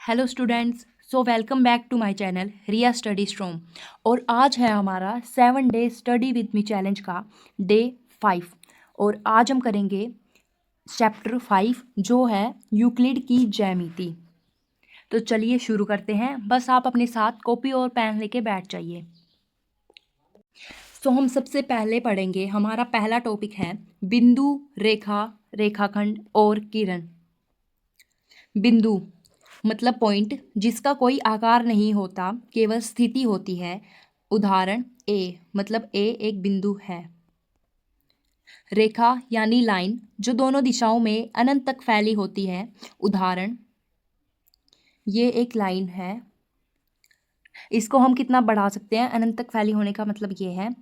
Hello students, so welcome back to my channel Riya study storm. और आज है हमारा 7 day study with me challenge का डे 5। और आज हम करेंगे चैप्टर 5 जो है यूक्लिड की ज्यामिति। तो चलिए शुरू करते हैं। बस आप अपने साथ कॉपी और पेन लेके बैठ जाइए। हम सबसे पहले पढ़ेंगे, हमारा पहला टॉपिक है बिंदु, रेखा, रेखाखंड और किरण। बिंदु मतलब पॉइंट, जिसका कोई आकार नहीं होता, केवल स्थिति होती है। उदाहरण ए, मतलब ए एक बिंदु है। रेखा यानी लाइन, जो दोनों दिशाओं में अनंत तक फैली होती है। उदाहरण ये एक लाइन है, इसको हम कितना बढ़ा सकते हैं, अनंत तक फैली होने का मतलब ये है।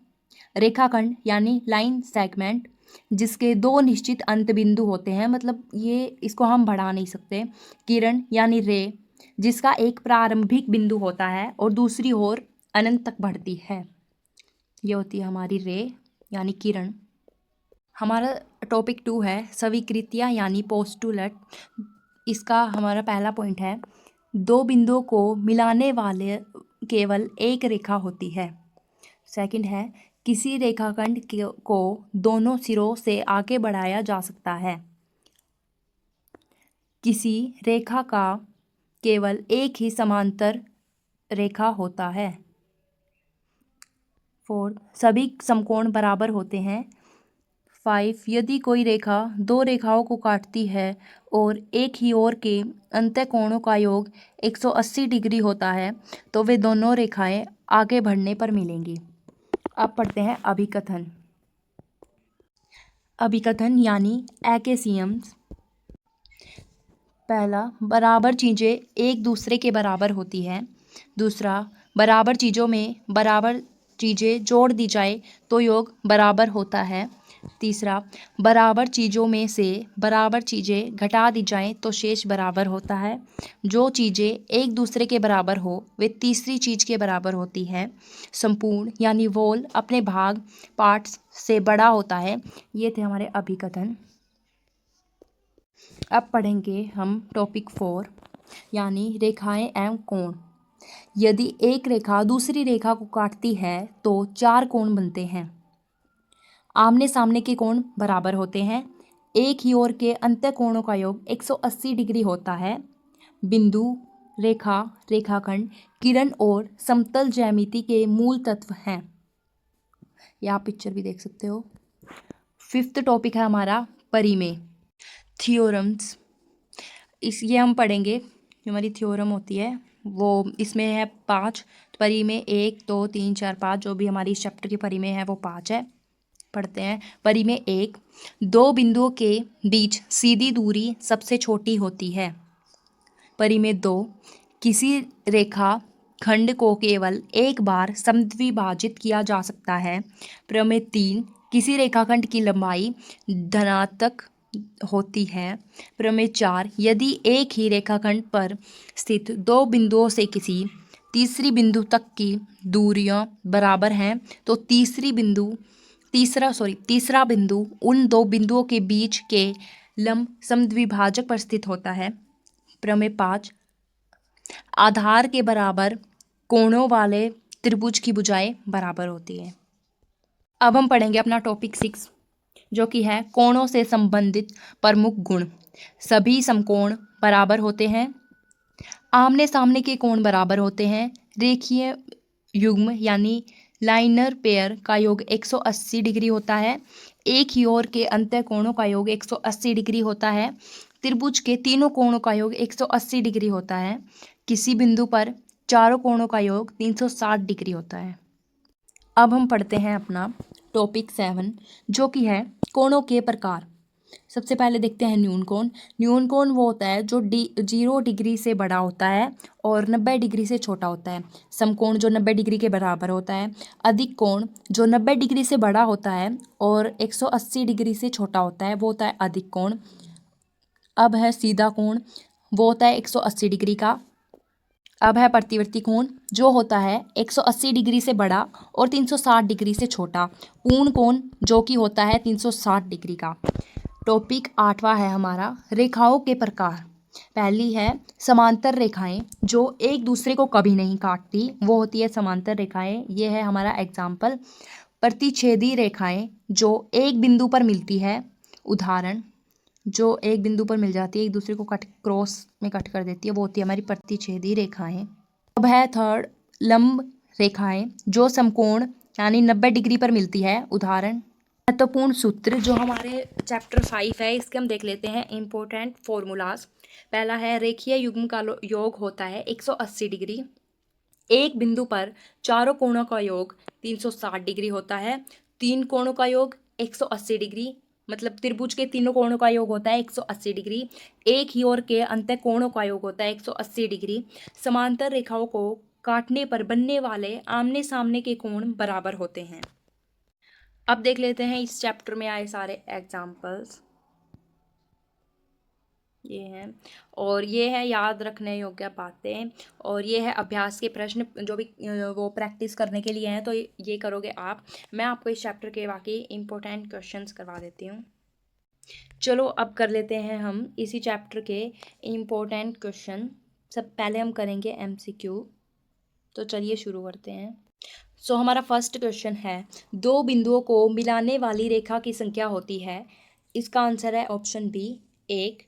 रेखाखंड यानी लाइन सेगमेंट, जिसके दो निश्चित अंत बिंदु होते हैं, मतलब ये इसको हम बढ़ा नहीं सकते। किरण यानी रे, जिसका एक प्रारंभिक बिंदु होता है और दूसरी ओर अनंत तक बढ़ती है। ये होती है हमारी रे यानी किरण। हमारा टॉपिक 2 है स्वीकृतियाँ यानी पोस्टुलेट। इसका हमारा पहला पॉइंट है, दो बिंदुओं को मिलाने वाले केवल एक रेखा होती है। सेकंड है, किसी रेखाखंड को दोनों सिरों से आगे बढ़ाया जा सकता है। किसी रेखा का केवल एक ही समांतर रेखा होता है। 4, सभी समकोण बराबर होते हैं। 5, यदि कोई रेखा दो रेखाओं को काटती है और एक ही ओर के अंतःकोणों का योग 180 डिग्री होता है, तो वे दोनों रेखाएं आगे बढ़ने पर मिलेंगी। अब पढ़ते हैं अभिकथन। अभिकथन यानी एक्सियम्स। पहला, बराबर चीज़ें एक दूसरे के बराबर होती है। दूसरा, बराबर चीज़ों में बराबर चीज़ें जोड़ दी जाए तो योग बराबर होता है। तीसरा, बराबर चीज़ों में से बराबर चीज़ें घटा दी जाएं तो शेष बराबर होता है। जो चीज़ें एक दूसरे के बराबर हो वे तीसरी चीज़ के बराबर होती है। संपूर्ण यानी वोल अपने भाग पार्ट्स से बड़ा होता है। ये थे हमारे अभिकथन। अब पढ़ेंगे हम टॉपिक 4 यानी रेखाएं एवं कोण। यदि एक रेखा दूसरी रेखा को काटती है तो 4 कोण बनते हैं। आमने सामने के कोण बराबर होते हैं। एक ही ओर के अंतःकोणों का योग 180 डिग्री होता है। बिंदु, रेखा, रेखाखंड, किरण और समतल ज्यामिति के मूल तत्व हैं। ये आप पिक्चर भी देख सकते हो। 5th टॉपिक है हमारा परिमेय, थ्योरम्स। ये हम पढ़ेंगे, जो हमारी थ्योरम होती है वो इसमें है 5। परिमेय 1, 2, 3, 4, 5, जो भी हमारी इस चैप्टर की परिमेय है वो 5 है। पढ़ते हैं। परिमेय 1, दो बिंदुओं के बीच सीधी दूरी सबसे छोटी होती है। परिमेय 2, किसी रेखा खंड को केवल एक बार समद्विभाजित किया जा सकता है। प्रमेय 3, किसी रेखाखंड की लंबाई धनात्मक होती है। प्रमेय 4, यदि एक ही रेखाखंड पर स्थित दो बिंदुओं से किसी तीसरी बिंदु तक की दूरियां बराबर हैं तो तीसरा बिंदु उन दो बिंदुओं के बीच के लंब समद्विभाजक पर स्थित होता है। प्रमेय 5, आधार के बराबर कोणों वाले त्रिभुज की भुजाएं बराबर होती है। अब हम पढ़ेंगे अपना टॉपिक 6 जो कि है कोणों से संबंधित प्रमुख गुण। सभी समकोण बराबर होते हैं। आमने सामने के कोण बराबर होते हैं। रेखीय युग्म यानी लाइनर पेयर का योग 180 डिग्री होता है। एक ही ओर के अंतःकोणों का योग 180 डिग्री होता है। त्रिभुज के तीनों कोणों का योग 180 डिग्री होता है। किसी बिंदु पर चारों कोणों का योग 360 डिग्री होता है। अब हम पढ़ते हैं अपना टॉपिक 7 जो कि है कोणों के प्रकार। सबसे पहले देखते हैं न्यून कोण। न्यून कोण वो होता है जो 0 डिग्री से बड़ा होता है और 90 डिग्री से छोटा होता है। समकोण जो 90 डिग्री के बराबर होता है। अधिक कोण जो 90 डिग्री से बड़ा होता है और 180 डिग्री से छोटा होता है, वो होता है अधिक कोण। अब है सीधा कोण, वो होता है 180 डिग्री का। अब है प्रतिवर्ती कोण, जो होता है 180 डिग्री से बड़ा और 360 डिग्री से छोटा। पूर्ण कोण जो कि होता है 360 डिग्री का। टॉपिक 8वां है हमारा रेखाओं के प्रकार। पहली है समांतर रेखाएं जो एक दूसरे को कभी नहीं काटती, वो होती है समांतर रेखाएं। ये है हमारा एग्जाम्पल। प्रतिच्छेदी रेखाएं जो एक बिंदु पर मिलती है, उदाहरण जो एक बिंदु पर मिल जाती है, एक दूसरे को कट क्रॉस में कट कर देती है, वो होती है हमारी प्रतिच्छेदी रेखाएं। अब है थर्ड लंब रेखाएं जो समकोण यानी 90 डिग्री पर मिलती है, उदाहरण। महत्वपूर्ण सूत्र जो हमारे चैप्टर 5 है, इसके हम देख लेते हैं इंपॉर्टेंट फॉर्मूलाज। पहला है रेखीय युग्म का योग होता है 180 डिग्री। एक बिंदु पर चारों कोणों का योग 360 डिग्री होता है। तीन कोणों का योग 180 डिग्री, मतलब त्रिभुज के तीनों कोणों का योग होता है 180 डिग्री। एक ही ओर के अंत कोणों का योग होता है 180 डिग्री। समांतर रेखाओं को काटने पर बनने वाले आमने सामने के कोण बराबर होते हैं। अब देख लेते हैं इस चैप्टर में आए सारे एग्जाम्पल्स। ये हैं और ये है याद रखने योग्य बातें, और ये है अभ्यास के प्रश्न जो भी वो प्रैक्टिस करने के लिए हैं, तो ये करोगे आप। मैं आपको इस चैप्टर के बाकी इम्पोर्टेंट क्वेश्चंस करवा देती हूँ। चलो अब कर लेते हैं हम इसी चैप्टर के इम्पोर्टेंट क्वेश्चन। सब पहले हम करेंगे MCQ, तो चलिए शुरू करते हैं। सो हमारा फर्स्ट क्वेश्चन है, दो बिंदुओं को मिलाने वाली रेखा की संख्या होती है। इसका आंसर है ऑप्शन बी 1।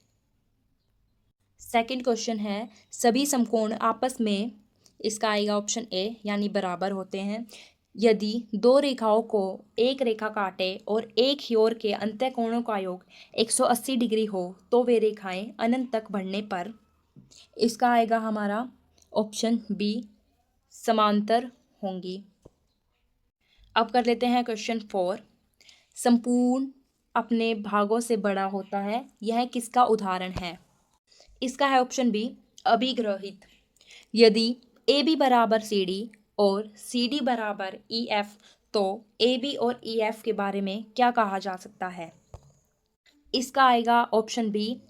सेकंड क्वेश्चन है, सभी समकोण आपस में, इसका आएगा ऑप्शन ए यानी बराबर होते हैं। यदि दो रेखाओं को एक रेखा काटे और एक ही ओर के अंतःकोणों का योग 180 डिग्री हो तो वे रेखाएं अनंत तक बढ़ने पर, इसका आएगा हमारा ऑप्शन बी समांतर होंगी। अब कर लेते हैं क्वेश्चन 4। संपूर्ण अपने भागों से बड़ा होता है, यह किसका उदाहरण है? इसका है ऑप्शन बी अभिग्रहित। यदि ए बी बराबर सी डी और सी डी बराबर ई एफ, तो ए बी और ई एफ के बारे में क्या कहा जा सकता है? इसका आएगा ऑप्शन बी,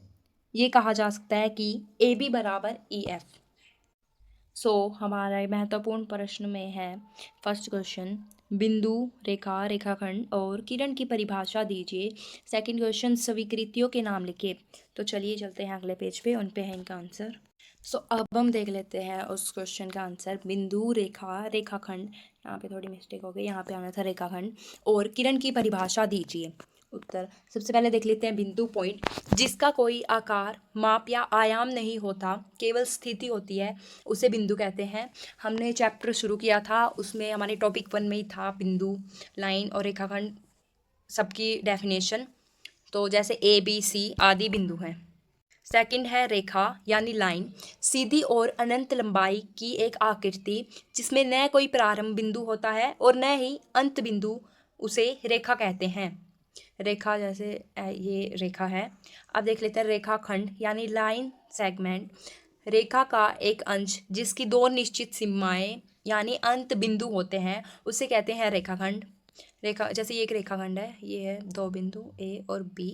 ये कहा जा सकता है कि ए बी बराबर ई एफ। सो हमारा महत्वपूर्ण प्रश्न में है फर्स्ट क्वेश्चन, बिंदु, रेखा, रेखाखंड और किरण की परिभाषा दीजिए। सेकंड क्वेश्चन, स्वीकृतियों के नाम लिखिए। तो चलिए चलते हैं अगले पेज पे, उन पे है इनका आंसर। सो अब हम देख लेते हैं उस क्वेश्चन का आंसर। बिंदु, रेखा, रेखाखंड, यहाँ पे थोड़ी मिस्टेक हो गई, यहाँ पे आना था रेखाखंड, और किरण की परिभाषा दीजिए। उत्तर सबसे पहले देख लेते हैं बिंदु पॉइंट, जिसका कोई आकार, माप या आयाम नहीं होता, केवल स्थिति होती है, उसे बिंदु कहते हैं। हमने चैप्टर शुरू किया था, उसमें हमारे टॉपिक 1 में ही था बिंदु, लाइन और रेखाखंड सबकी डेफिनेशन। तो जैसे ABC आदि बिंदु हैं। सेकंड है रेखा यानी लाइन, सीधी और अनंत लंबाई की एक आकृति जिसमें न कोई प्रारंभ बिंदु होता है और न ही अंत बिंदु, उसे रेखा कहते हैं। रेखा जैसे ये रेखा है। अब देख लेते हैं रेखाखंड यानी लाइन सेगमेंट, रेखा का एक अंश जिसकी दो निश्चित सीमाएं यानी अंत बिंदु होते हैं, उसे कहते हैं रेखाखंड। रेखा जैसे ये एक रेखाखंड है, ये है दो बिंदु A और B।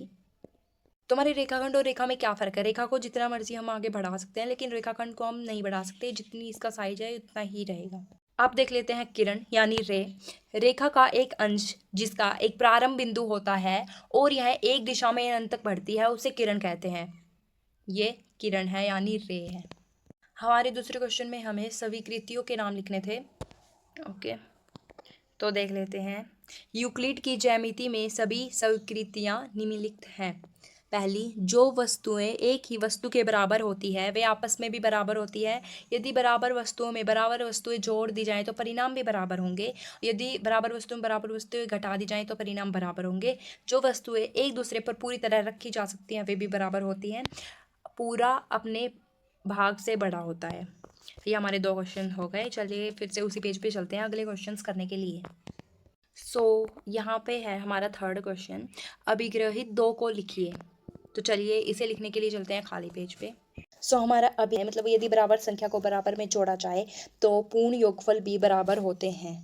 तो हमारे रेखाखंड और रेखा में क्या फ़र्क है? रेखा को जितना मर्जी हम आगे बढ़ा सकते हैं, लेकिन रेखाखंड को हम नहीं बढ़ा सकते, जितनी इसका साइज है उतना ही रहेगा। आप देख लेते हैं किरण यानी रे, रेखा का एक अंश जिसका एक प्रारंभ बिंदु होता है और यह एक दिशा में अनंत तक बढ़ती है, उसे किरण कहते हैं। ये किरण है यानी रे है। हमारे दूसरे क्वेश्चन में हमें स्वीकृतियों के नाम लिखने थे। ओके, तो देख लेते हैं। यूक्लिड की ज्यामिति में सभी स्वीकृतियाँ निम्नलिखित हैं। पहली, जो वस्तुएं एक ही वस्तु के बराबर होती है वे आपस में भी बराबर होती है। यदि बराबर वस्तुओं में बराबर वस्तुएं जोड़ दी जाएं तो परिणाम भी बराबर होंगे। यदि बराबर वस्तुओं में बराबर वस्तुएं घटा दी जाएं तो परिणाम बराबर होंगे। जो वस्तुएं एक दूसरे पर पूरी तरह रखी जा सकती हैं वे भी बराबर होती हैं। पूरा अपने भाग से बड़ा होता है। ये हमारे दो क्वेश्चन हो गए। चलिए फिर से उसी पेज पे चलते हैं अगले क्वेश्चंस करने के लिए। यहाँ पे है हमारा थर्ड क्वेश्चन, अभिग्रहित दो को लिखिए। तो चलिए इसे लिखने के लिए चलते हैं खाली पेज पे। हमारा अभी है मतलब यदि बराबर संख्या को बराबर में जोड़ा जाए तो पूर्ण योगफल भी बराबर होते हैं।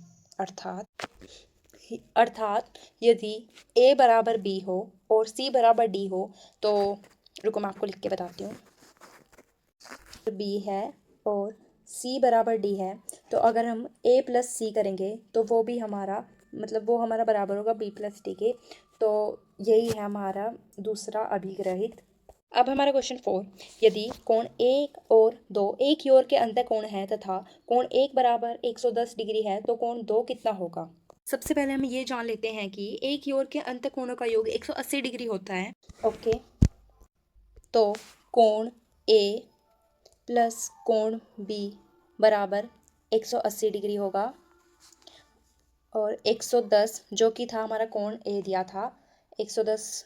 अर्थात यदि A बराबर B हो और C बराबर D हो, तो रुको मैं आपको लिख के बताती हूँ। B है और C बराबर D है, तो अगर हम A प्लस C करेंगे तो वो भी हमारा मतलब वो हमारा बराबर होगा B प्लस D के। तो यही है हमारा दूसरा अभिग्रहित। अब हमारा क्वेश्चन 4, यदि कोण 1 और 2 एक ही ओर के अंतःकोण है तथा कोण 1 बराबर 110 डिग्री है तो कोण 2 कितना होगा। सबसे पहले हम ये जान लेते हैं कि एक ही ओर के अंतःकोणों का योग 180 डिग्री होता है। ओके, तो कोण ए प्लस कोण बी बराबर 180 डिग्री होगा और 110 जो कि था हमारा कोण ए दिया था, 110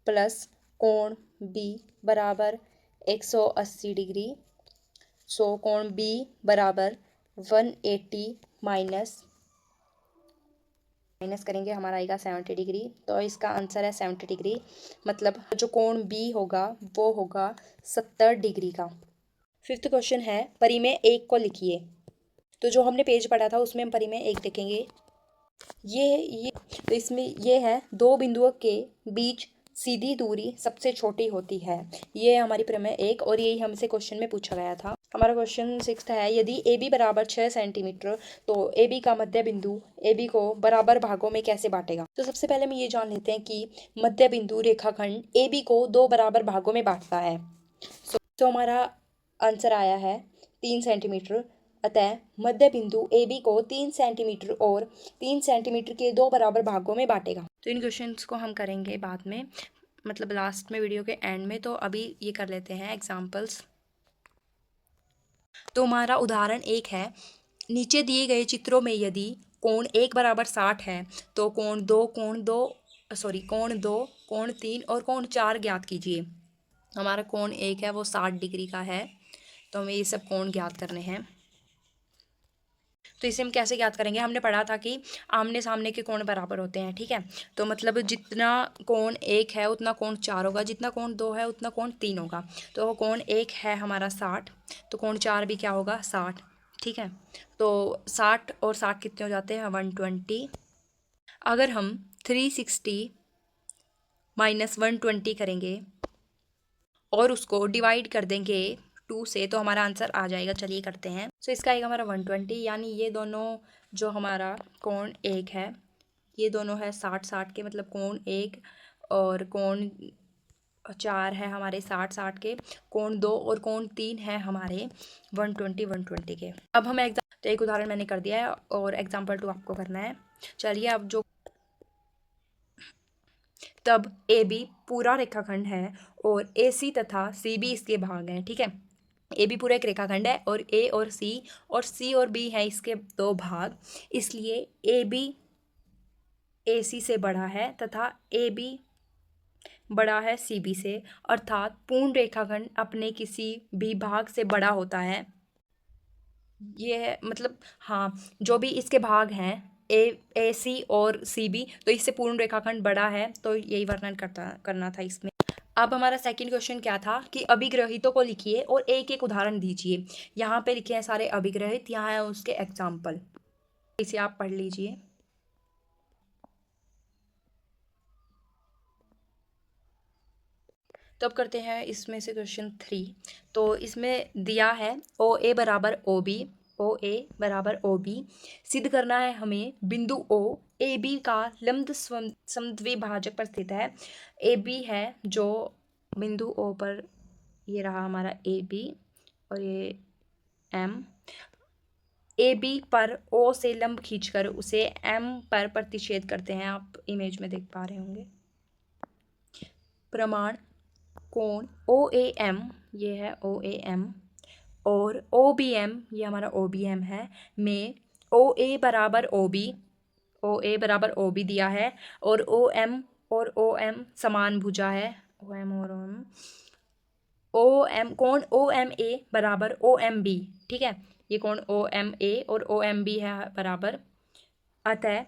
प्लस कोण बी बराबर 180 डिग्री। सो कोण बी बराबर 180 माइनस करेंगे, हमारा आएगा 70 डिग्री। तो इसका आंसर है 70 डिग्री, मतलब जो कोण बी होगा वो होगा 70 डिग्री का। फिफ्थ क्वेश्चन है, परिमेय 1 को लिखिए। तो जो हमने पेज पढ़ा था उसमें हम परिमेय 1 देखेंगे। ये तो इसमें ये है, दो बिंदुओं के बीच सीधी दूरी सबसे छोटी होती है। ये हमारी प्रमेय 1 और यही हमसे क्वेश्चन में पूछा गया था। हमारा क्वेश्चन 6 है, यदि ए बी बराबर 6 सेंटीमीटर तो ए बी का मध्य बिंदु ए बी को बराबर भागों में कैसे बांटेगा। तो सबसे पहले हम ये जान लेते हैं कि मध्य बिंदु रेखाखंड ए बी को 2 बराबर भागों में बांटता है। तो हमारा आंसर आया है 3 सेंटीमीटर। अतः मध्य बिंदु ए बी को 3 सेंटीमीटर और 3 सेंटीमीटर के 2 बराबर भागों में बांटेगा। तो इन क्वेश्चंस को हम करेंगे बाद में, मतलब लास्ट में, वीडियो के एंड में। तो अभी ये कर लेते हैं एग्जाम्पल्स। तो हमारा उदाहरण 1 है, नीचे दिए गए चित्रों में यदि कोण 1 बराबर 60 है तो कोण 2, कोण 2, कोण 3 और कोण 4 ज्ञात कीजिए। हमारा कोण 1 है वो 60 डिग्री का है, तो हमें ये सब कोण ज्ञात करने हैं। तो इसे हम कैसे ज्ञात करेंगे, हमने पढ़ा था कि आमने सामने के कोण बराबर होते हैं, ठीक है। तो मतलब जितना कोण 1 है उतना कोण 4 होगा, जितना कोण 2 है उतना कोण 3 होगा। तो कोण 1 है हमारा 60, तो कोण 4 भी क्या होगा 60, ठीक है। तो 60 और 60 कितने हो जाते हैं 120। अगर हम 360 माइनस 120 करेंगे और उसको डिवाइड कर देंगे 2 से तो हमारा आंसर आ जाएगा। चलिए करते हैं। सो इसका आएगा हमारा 120, यानी ये दोनों जो हमारा कोण 1 है ये दोनों है 60 के, मतलब कोण 1 और कोण 4 है हमारे 60 के, कोण 2 और कोण 3 है हमारे 120 के। अब हम तो एक उदाहरण मैंने कर दिया है और एग्जाम्पल 2 आपको करना है। चलिए, अब जो तब ए बी पूरा रेखाखंड है और ए सी तथा सी बी इसके भाग हैं, ठीक है। ए बी पूरा एक रेखाखंड है और ए और सी और बी है इसके 2 भाग, इसलिए ए बी ए सी से बड़ा है तथा ए बी बड़ा है सी बी से, अर्थात पूर्ण रेखाखंड अपने किसी भी भाग से बड़ा होता है। ये है मतलब, हाँ, जो भी इसके भाग हैं ए सी और सी बी, तो इससे पूर्ण रेखाखंड बड़ा है, तो यही वर्णन करना था इसमें। अब हमारा सेकंड क्वेश्चन क्या था कि अभिग्रहितों को लिखिए और एक एक उदाहरण दीजिए। यहाँ पे लिखे हैं सारे अभिग्रहित, यहाँ है उसके एग्जाम्पल, इसे आप पढ़ लीजिए। तो अब करते हैं इसमें से क्वेश्चन 3। तो इसमें दिया है ओ ए बराबर ओ बी, ओ ए बराबर ओ बी सिद्ध करना है हमें। बिंदु ओ ए बी का लंब समद्विभाजक पर स्थित है। ए बी है जो बिंदु ओ पर, ये रहा हमारा ए बी और ये एम। ए बी पर ओ से लंब खींचकर उसे एम पर प्रतिच्छेद करते हैं, आप इमेज में देख पा रहे होंगे। प्रमाण कोण ओ ए एम, ये है ओ ए एम, और ओ बी एम, ये हमारा ओ बी एम है, में ओ ए बराबर ओ बी दिया है और ओ एम समान भुजा है। ओ एम और ओ एम कोण ओ एम ए बराबर ओ एम बी, ठीक है। ये कोण ओ एम ए और ओ एम बी है बराबर, अतः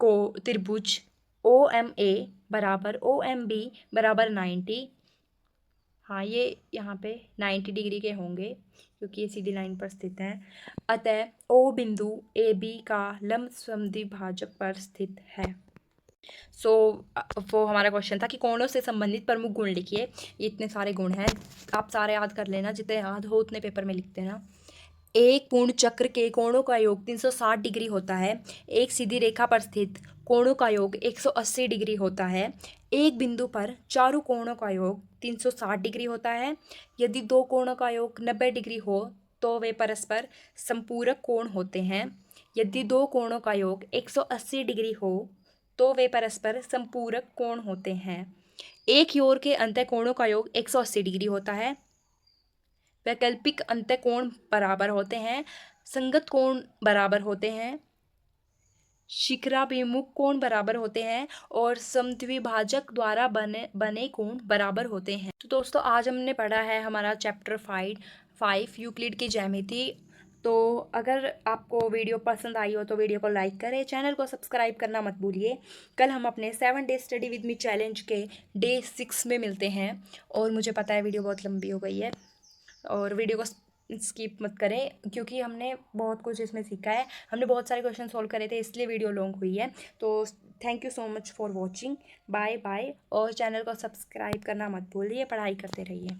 को त्रिभुज ओ एम ए बराबर ओ एम बी बराबर 90। हाँ, ये यहाँ पे 90 डिग्री के होंगे क्योंकि ये सीधी लाइन पर स्थित है। अतः ओ बिंदु ए बी का लंब समद्विभाजक पर स्थित है। वो हमारा क्वेश्चन था कि कोणों से संबंधित प्रमुख गुण लिखिए। ये इतने सारे गुण हैं, आप सारे याद कर लेना, जितने याद हो उतने पेपर में लिखते हैं ना। एक पूर्ण चक्र के कोणों का योग 360 डिग्री होता है। एक सीधी रेखा पर स्थित कोणों का योग 180 डिग्री होता है। एक बिंदु पर चारों कोणों का योग 360 डिग्री होता है। यदि दो कोणों का योग 90 डिग्री हो तो वे परस्पर संपूरक कोण होते हैं। यदि दो कोणों का योग 180 डिग्री हो तो वे परस्पर संपूरक कोण होते हैं। एक ही ओर के अंतःकोणों का योग 180 डिग्री होता है। वैकल्पिक अंतःकोण बराबर होते हैं। संगत कोण बराबर होते हैं। शिखराभिमुख कोण बराबर होते हैं और समद्विभाजक द्वारा बने कोण बराबर होते हैं। तो दोस्तों आज हमने पढ़ा है हमारा चैप्टर 5 यूक्लिड की ज्यामिति। तो अगर आपको वीडियो पसंद आई हो तो वीडियो को लाइक करें, चैनल को सब्सक्राइब करना मत भूलिए। कल हम अपने 7 day study with me challenge के डे 6 में मिलते हैं। और मुझे पता है वीडियो बहुत लंबी हो गई है और वीडियो को स्किप मत करें क्योंकि हमने बहुत कुछ इसमें सीखा है। हमने बहुत सारे क्वेश्चन सॉल्व करे थे इसलिए वीडियो लॉन्ग हुई है। तो thank you so much for watching. Bye bye और चैनल को सब्सक्राइब करना मत भूलिए। पढ़ाई करते रहिए।